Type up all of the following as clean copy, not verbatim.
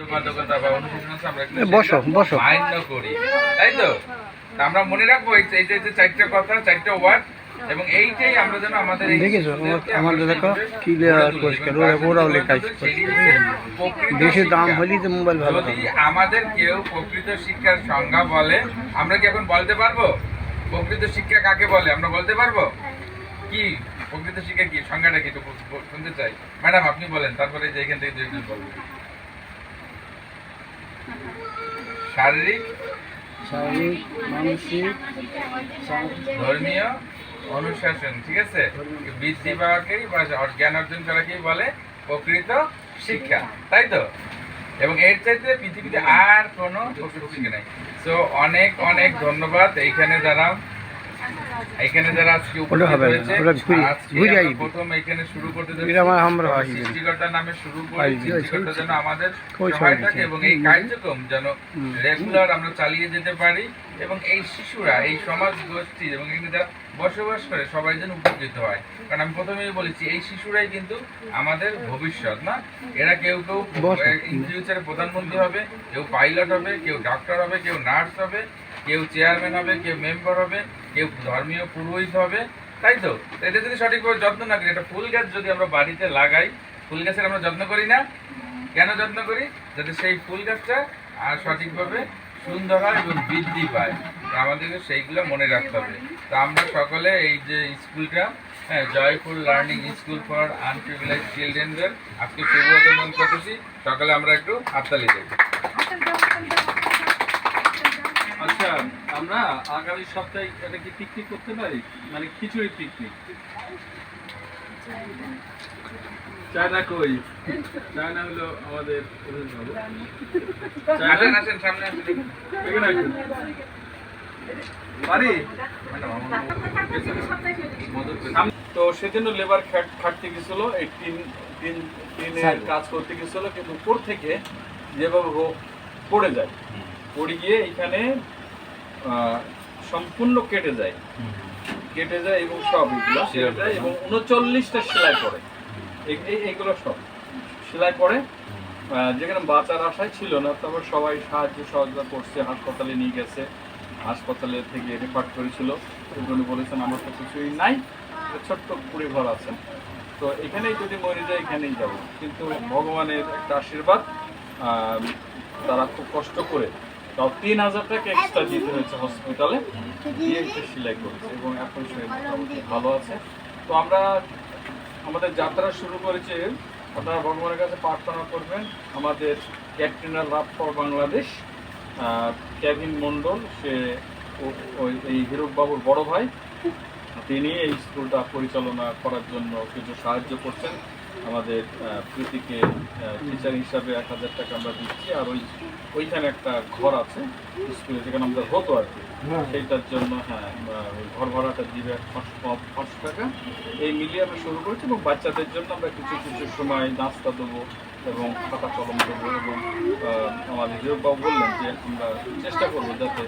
উন্মাদকতা বা অনুশাসন আছে আমরা মাইন্ড করি, তাই তো? আমরা মনে রাখবো এই যে 4টা কথা, 4টা ওয়ার্ড, এবং এইটাই আমরা যেন আমাদের আমাদের দেখো ক্লিয়ার পরিষ্কার ওরাও লেখা আছে। বেশি দাম হলে তো মোবাইল ভালো। যদি আমাদের কেউ প্রকৃত শিক্ষার সংজ্ঞা বলে, আমরা কি এখন বলতে পারবো প্রকৃত শিক্ষা কাকে বলে? আমরা বলতে পারবো কি প্রকৃত শিক্ষা কি? সংজ্ঞাটা কি একটু শুনতে চাই। ম্যাডাম আপনি বলেন, তারপরে যে এখান থেকে 2 জন বলবেন। শারীরিক, মানসিক, ধর্মীয় অনুশাসন, ঠিক আছে? বৃদ্ধি পাওয়াকেই বা জ্ঞান অর্জন করাকেই বলে প্রকৃত শিক্ষা, তাই তো? এবং এর চাইতে পৃথিবীতে আর কোনো প্রকৃত শিক্ষা নেই। তো অনেক অনেক ধন্যবাদ এইখানে যারা আজকে উপস্থিত হয়েছে। প্রথম এখানে শুরু করতে সৃষ্টিকর্তার নামে শুরু করি, সৃষ্টিকর্তা যেন আমাদের সহায় থাকে এবং এই কার্যক্রম যেন রেগুলার আমরা চালিয়ে যেতে পারি, এবং এই শিশুরা, এই সমাজ গোষ্ঠী এবং এখানে যারা বসবাস করে সবাই যেন উপকৃত হয়। কারণ আমি প্রথমেই বলেছি এই শিশুরাই কিন্তু আমাদের ভবিষ্যৎ, না? এরা কেউ কেউ ইন ফিউচারে প্রধানমন্ত্রী হবে, কেউ পাইলট হবে, কেউ ডাক্তার হবে, কেউ নার্স হবে, কেউ চেয়ারম্যান হবে, কেউ মেম্বার হবে, কেউ ধর্মীয় পুরোহিত হবে, তাই তো? এটা যদি সঠিকভাবে যত্ন না করি, একটা ফুল গাছ যদি আমরা বাড়িতে লাগাই, ফুল গাছের আমরা যত্ন করি না? কেন যত্ন করি? যাতে সেই ফুল গাছটা আর সঠিকভাবে সুন্দর হয় এবং বৃদ্ধি পায়। আমাদেরকে সেইগুলো মনে রাখতে হবে। তো আমরা সকলে এই যে স্কুলটা, হ্যাঁ, জয়ফুল লার্নিং স্কুল ফর আনপ্রিভিলেজ চিলড্রেনদের আজকে শুভ অভিনন্দন করতেছি। সকালে আমরা একটু হাততালি দেব। আচ্ছা, আমরা আগামী সপ্তাহে এটা কি পিকনিক করতে পারি? মানে খিচুড়ি পিকনিক। চায়না কই? চায়না হলো আমাদের তো সেজন্য লেবার খাটতে গেছিল, এই টিনের কাজ করতে গেছিল, কিন্তু উপর থেকে যেভাবে হোক পড়ে যায়, পড়ে গিয়ে এখানে সম্পূর্ণ কেটে যায় এবং সব এগুলো যায় এবং 39টা সেলাই পড়ে। এইগুলো সব সেলাই পড়ে, যেখানে বাঁচার আশায় ছিল না। তারপর সবাই সাহায্য সহযোগিতা করছে, হাসপাতালে নিয়ে গেছে, হাসপাতালে থেকে রেফার করেছিল। উনি বলেছেন আমার তো কিছুই নাই, ছোট্ট কুড়ি ঘর আছে, তো এখানেই যদি মরে যায় এখানেই যাবো। কিন্তু ভগবানের একটা আশীর্বাদ, তারা খুব কষ্ট করে তাও 3000 টাকা এক্সট্রা দিতে হয়েছে হসপিটালে, দিয়ে একটু সেলাই করেছে এবং এখন সে মোটামুটি ভালো আছে। তো আমরা আমাদের যাত্রা শুরু করেছি, আপনারা ভগবানের কাছে প্রার্থনা করবেন। আমাদের ক্যাপ্টেনার love for Bangladesh Kevin Mondal, সে এই হিরক বাবুর বড় ভাই, তিনি এই স্কুলটা পরিচালনা করার জন্য কিছু সাহায্য করছেন। আমাদের প্রীতিকে টিচার হিসাবে 1000 টাকা আমরা দিচ্ছি, আর ওইখানে একটা ঘর আছে স্কুলে যেখানে আমাদের হতো আর কি, সেইটার জন্য ঘর ভাড়াটা দিবে 500 টাকা। এই মিলিয়ে আমরা শুরু করেছি এবং বাচ্চাদের জন্য আমরা কিছু কিছু সময় নাস্তা দেবো এবং খাতা কলম দেবো। এবং আমাদের হিরোবাবু বললেন যে আমরা চেষ্টা করবো যাতে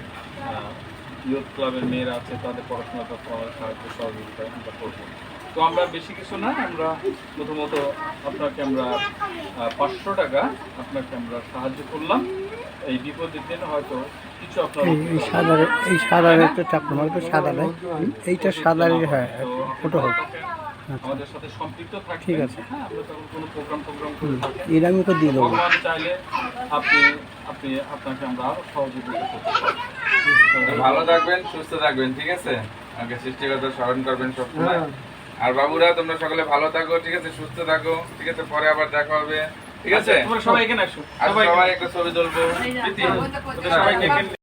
ইয়ুথ ক্লাবের মেয়েরা আছে তাদের পড়াশোনাটা সাহায্য সহযোগিতা আমরা করবো। তো আমরা বেশি কিছু না, আমরা প্রথমত আপনাকে আমরা 500 টাকা আপনাকে আমরা সাহায্য করলাম। এই বিপদের দিনে হয়তো কিছু আপনার আমাদের সাথে সম্পৃক্ত থাকবে, ঠিক আছে? হ্যাঁ, আমরা তখন কোনো প্রোগ্রাম করে থাকি, ভগবান চাইলে আপনাকে আমরা আরো সহযোগিতা করতে পারি। ভালো থাকবেন, সুস্থ থাকবেন, ঠিক আছে? আগে সৃষ্টিকর্তা স্মরণ করবেন সবসময়। আর বাবুরা তোমরা সকলে ভালো থাকো, ঠিক আছে? সুস্থ থাকো, ঠিক আছে? পরে আবার দেখা হবে, ঠিক আছে? তোমরা সবাই এখানে আসো, সবাই একটা ছবি তুলবো।